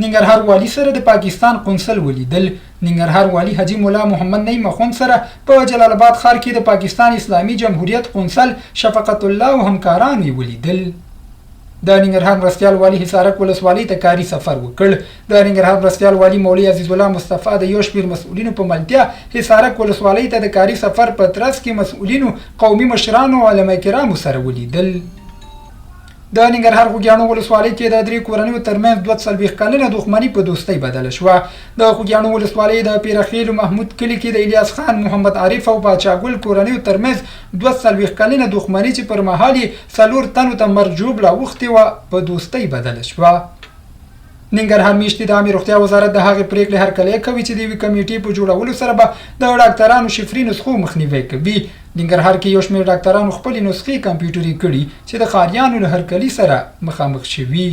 ننګرهار والي سره د پاکستان قونسل ولیدل. ننګرهار والي حاجي مولا محمد نعیم اخوند سره په جلالاباد ښار کې د پاکستان اسلامي جمهوریت قونسل شفقت الله او همکاران یې ولیدل. د ننګرهار مرستیال والي حصارک ولسوالۍ ته کاري سفر وکړ. د ننګرهار مرستیال والي مولوي عزیز الله مصطفی د یو شمېر مسؤلینو په ملتیا حصارک ولسوالۍ ته د کاري سفر په ترڅ کې مسؤلینو، قومي مشرانو او علما کرامو سره ولیدل. د ننګرهار خوږیاڼو ولسوالۍ کې د 3 کورنیو ترمنځ 42 کلنه دښمني په دوستۍ بدله شوه. د خوږیاڼو ولسوالۍ د پیرخیل محمود کلي کې د الیاس خان، محمد عارف او باچاګل کورنیو ترمنځ 42 کلنه دښمني چې پر مهال یې 4 تنو ته مرګ ژوبله اوښتې وه په دوستۍ بدله شوه. ننګرهار میاشتې د عامې روغتیا وزارت د هغې پرېکړې هرکلی کوي چې د یوې کمیټې په جوړولو سره به د ډاکټرانو شفري نسخو مخنیوی کوي. ننګرهار کې یو شمېر ډاکټرانو خپلې نسخې کمپیوټري کړي چې د ښاریانو له هرکلي سره مخامخ شوي.